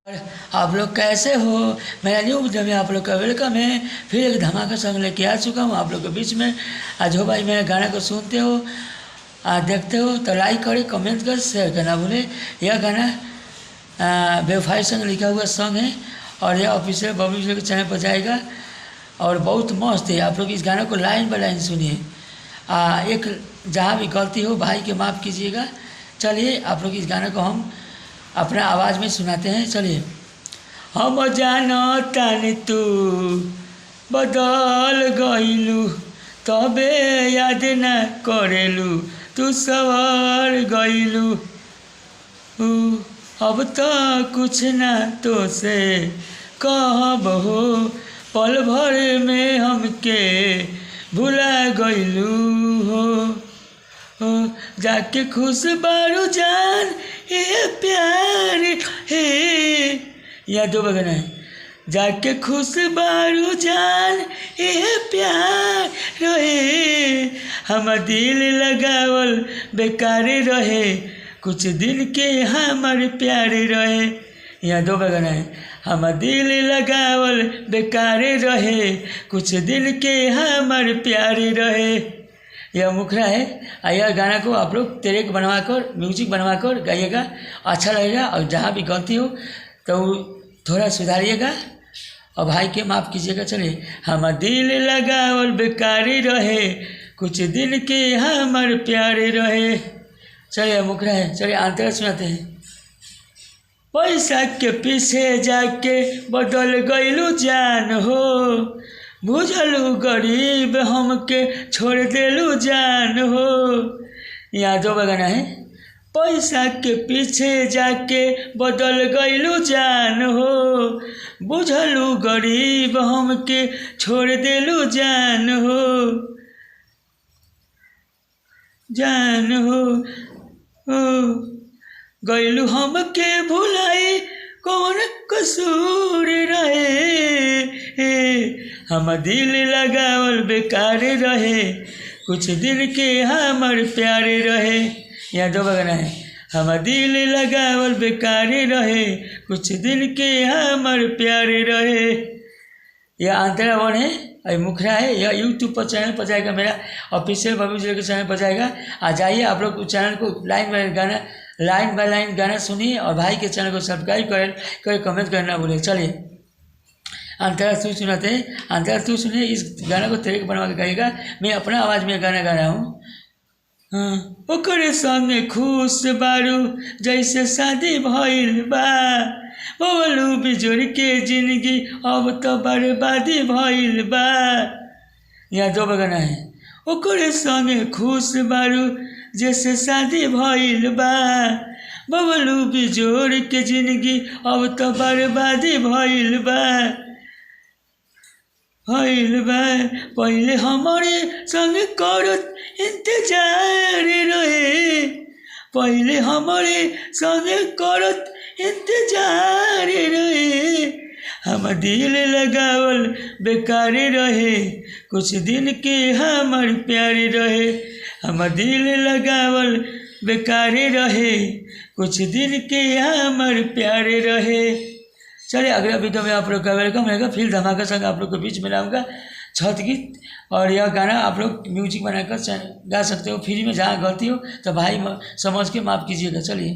और आप लोग कैसे हो। मेरा न्यू वीडियो में आप लोग का वेलकम है। फिर एक धमाका सॉन्ग लेके आ चुका हूँ आप लोग के बीच में। आज हो भाई मेरे गाने को सुनते हो, देखते हो तो लाइक करें, कमेंट कर, शेयर करना भूले। यह गाना बेवफाई सॉन्ग लिखा हुआ सॉन्ग है और यह ऑफिशियल बबलू जी के चैनल पर जाएगा और बहुत मस्त है। आप लोग इस गाने को लाइन बाय लाइन सुनिए। एक जहाँ भी गलती हो भाई के माफ़ कीजिएगा। चलिए आप लोग इस गाने को हम अपना आवाज़ में सुनाते हैं। चलिए। हम जानतानी तू बदल गइलू, तबे याद न करेलू, तू सवर गइलू। अब तो कुछ ना तो से कहब हो, पल भर में हमके भुला गइलू हो। जाके खुश बारू जान ये प्यार है। यह दो बगन है। जाके खुश बारू जान ये प्यार रहे, हम दिल लगावल बेकार रहे, कुछ दिन के हमार प्यार रहे। यह दो बगन है। हम दिल लगावल बेकार रहे, कुछ दिन के हमार प्यार रहे। यह मुखरा है। यह गाना को आप लोग ट्रैक बनवाकर, म्यूजिक बनवाकर गाइएगा, अच्छा लगेगा। और जहाँ भी गलती हो तो थोड़ा सुधारिएगा और भाई के माफ़ कीजिएगा। चलिए। हम दिल लगावल बेकार रहे, कुछ दिन के हमार प्यार रहे। चलिए मुखरा है। चलिए अंतर सुनाते हैं। पैसा के पीछे जाके बदल गइलू जान हो, बुझलू गरीब हमके छोड़ देलू जान हो। यहाँ दो बगाना है। पैसा के पीछे जाके बदल गइलू जान हो, बुझलू गरीब हमके छोड़ देलू जान हो। जान हो गइलू हमके भुलाई, कौन कसूर रहे। हम दिल लगावल बेकार रहे, कुछ दिन के हमार प्यार रहे। यहाँ दो बगाना है। हम दिल लगावल बेकार रहे, कुछ दिन के हमार प्यार रहे। यह अंतरा वन है और मुखरा है। यह यूट्यूब पर चैनल पर जाएगा, मेरा ऑफिशियल बबलू जी के चैनल पर जाएगा। आ जाइए आप लोग उस चैनल को लाइन बाय लाइन गाना सुनिए और भाई के चैनल को सब्सक्राइब करें, कमेंट करना भूलें। चलिए अंतरा तू सुनाते हैं। अंतरा तू सुनिए। इस गाना को ट्रैक बनवा के गाइएगा। मैं अपना आवाज़ में गाना गा रहा हूँ। ओकरे संगे खुश बारू जैसे शादी भइल बा, बबलू बिजोड़ के जिंदगी अब तो बर्बादी भइल बा। यहाँ दो बगाना है। ओकरे संगे खुश बारू जैसे शादी भइल बा, बबलू बिजोड़ के जिंदगी अब तो बर्बादी भइल बा। पहले हमारे संग करत इंतजार रहे, पहले हमारे संग करत इंतजार रहे। हम दिल लगावल बेकार रहे, कुछ दिन के हमार प्यार रहे। हम दिल लगावल बेकार रहे, कुछ दिन के हमार प्यार रहे। चलिए अगला वीडियो में आप लोग का वेलकम रहेगा। फिर धमाका संग आप लोग के बीच में लाऊंगा छठ गीत। और यह गाना आप लोग म्यूजिक बनाकर गा सकते हो फ्री में। जहाँ गलती हो तो भाई समझ के माफ़ कीजिएगा। चलिए।